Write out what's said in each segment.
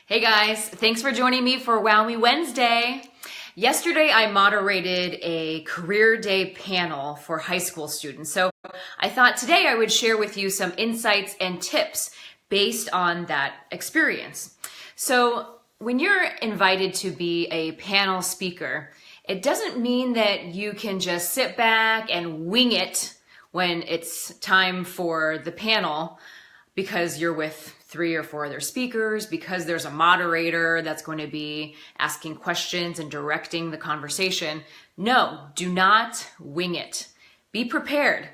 Hey guys, thanks for joining me for Wow Me Wednesday. Yesterday I moderated a career day panel for high school students. So I thought today I would share with you some insights and tips based on that experience. So when you're invited to be a panel speaker, it doesn't mean that you can just sit back and wing it when it's time for the panel because you're with 3 or 4 other speakers, because there's a moderator that's going to be asking questions and directing the conversation. No, do not wing it. Be prepared.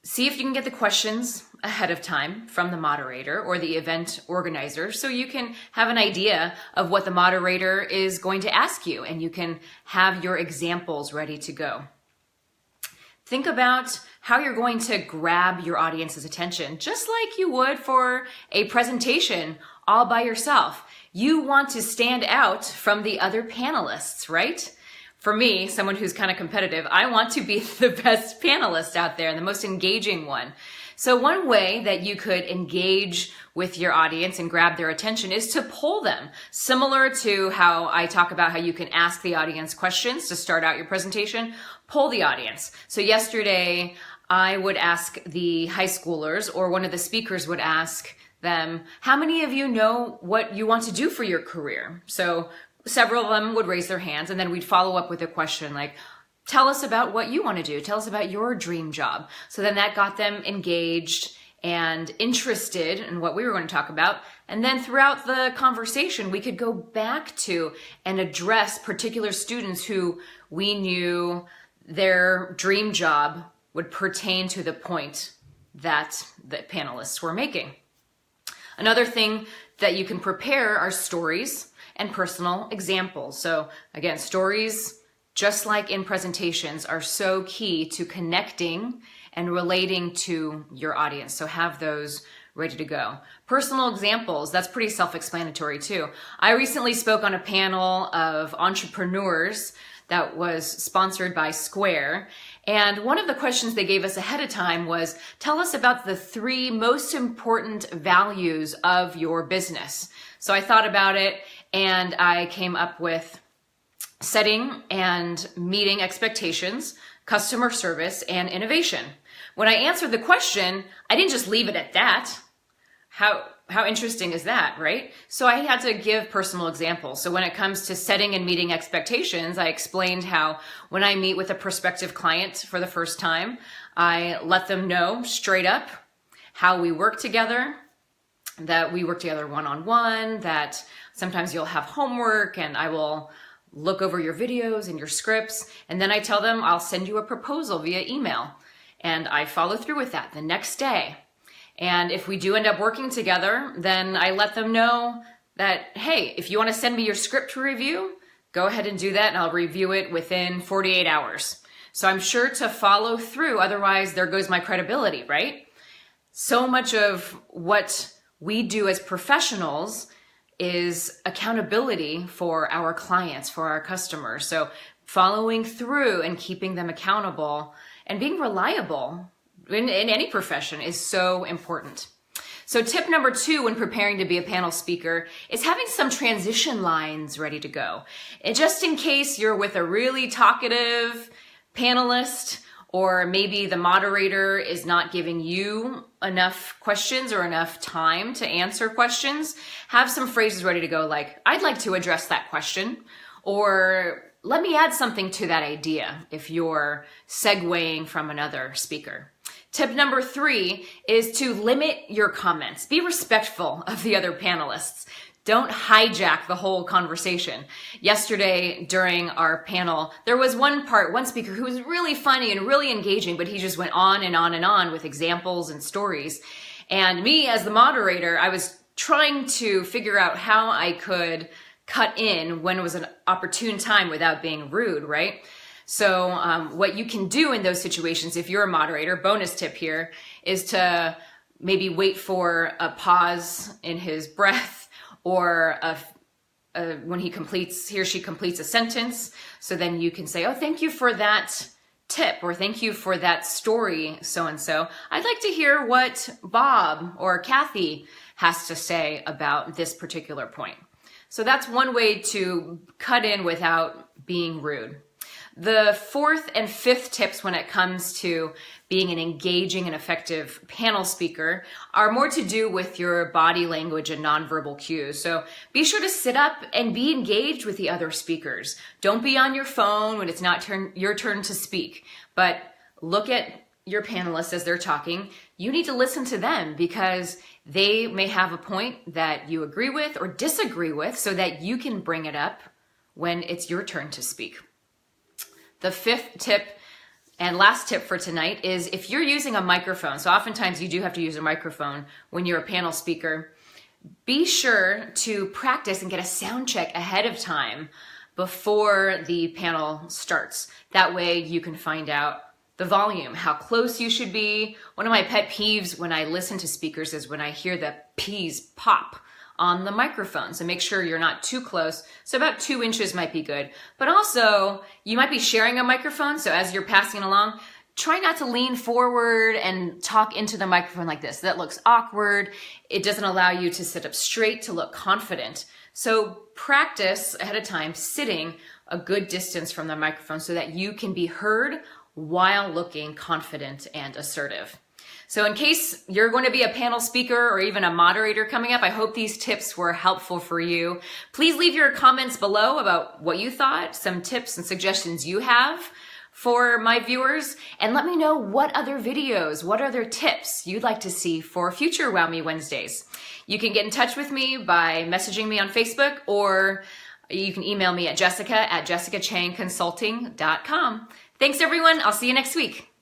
See if you can get the questions ahead of time from the moderator or the event organizer so you can have an idea of what the moderator is going to ask you and you can have your examples ready to go. Think about how you're going to grab your audience's attention, just like you would for a presentation all by yourself. You want to stand out from the other panelists, right? For me, someone who's kind of competitive, I want to be the best panelist out there and the most engaging one. So one way that you could engage with your audience and grab their attention is to poll them. Similar to how I talk about how you can ask the audience questions to start out your presentation, poll the audience. So yesterday, I would ask the high schoolers, or one of the speakers would ask them, how many of you know what you want to do for your career? So several of them would raise their hands, and then we'd follow up with a question like, tell us about what you want to do. Tell us about your dream job. So then that got them engaged and interested in what we were going to talk about. And then throughout the conversation, we could go back to and address particular students who we knew their dream job would pertain to the point that the panelists were making. Another thing that you can prepare are stories and personal examples. So again, stories, just like in presentations, are so key to connecting and relating to your audience. So have those ready to go. Personal examples, that's pretty self-explanatory too. I recently spoke on a panel of entrepreneurs that was sponsored by Square. And one of the questions they gave us ahead of time was, tell us about the 3 most important values of your business. So I thought about it and I came up with setting and meeting expectations, customer service, and innovation. When I answered the question, I didn't just leave it at that. How interesting is that, right? So I had to give personal examples. So when it comes to setting and meeting expectations, I explained how when I meet with a prospective client for the first time, I let them know straight up how we work together, that we work together one-on-one, that sometimes you'll have homework and I will look over your videos and your scripts. And then I tell them I'll send you a proposal via email. And I follow through with that the next day. And if we do end up working together, then I let them know that, hey, if you want to send me your script to review, go ahead and do that and I'll review it within 48 hours. So I'm sure to follow through, otherwise there goes my credibility, right? So much of what we do as professionals is accountability for our clients, for our customers. So following through and keeping them accountable and being reliable in any profession is so important. So tip number 2 when preparing to be a panel speaker is having some transition lines ready to go. And just in case you're with a really talkative panelist, or maybe the moderator is not giving you enough questions or enough time to answer questions, have some phrases ready to go like, I'd like to address that question, or let me add something to that idea if you're segueing from another speaker. Tip number 3 is to limit your comments. Be respectful of the other panelists. Don't hijack the whole conversation. Yesterday during our panel, there was one speaker who was really funny and really engaging, but he just went on and on and on with examples and stories. And me as the moderator, I was trying to figure out how I could cut in when it was an opportune time without being rude, right? So what you can do in those situations, if you're a moderator, bonus tip here, is to maybe wait for a pause in his breath or when he or she completes a sentence. So then you can say, oh, thank you for that tip, or thank you for that story, so-and-so. I'd like to hear what Bob or Kathy has to say about this particular point. So that's one way to cut in without being rude. The fourth and fifth tips when it comes to being an engaging and effective panel speaker are more to do with your body language and nonverbal cues. So be sure to sit up and be engaged with the other speakers. Don't be on your phone when it's not your turn to speak, but look at your panelists as they're talking. You need to listen to them because they may have a point that you agree with or disagree with so that you can bring it up when it's your turn to speak. The fifth tip and last tip for tonight is if you're using a microphone, so oftentimes you do have to use a microphone when you're a panel speaker, be sure to practice and get a sound check ahead of time before the panel starts. That way you can find out the volume, how close you should be. One of my pet peeves when I listen to speakers is when I hear the P's pop on the microphone. So make sure you're not too close. So about 2 inches might be good. But also, you might be sharing a microphone. So as you're passing along, try not to lean forward and talk into the microphone like this. That looks awkward. It doesn't allow you to sit up straight to look confident. So practice ahead of time sitting a good distance from the microphone so that you can be heard while looking confident and assertive. So in case you're going to be a panel speaker or even a moderator coming up, I hope these tips were helpful for you. Please leave your comments below about what you thought, some tips and suggestions you have for my viewers, and let me know what other videos, what other tips you'd like to see for future Wow Me Wednesdays. You can get in touch with me by messaging me on Facebook, or you can email me at jessica@jessicachangconsulting.com. Thanks everyone. I'll see you next week.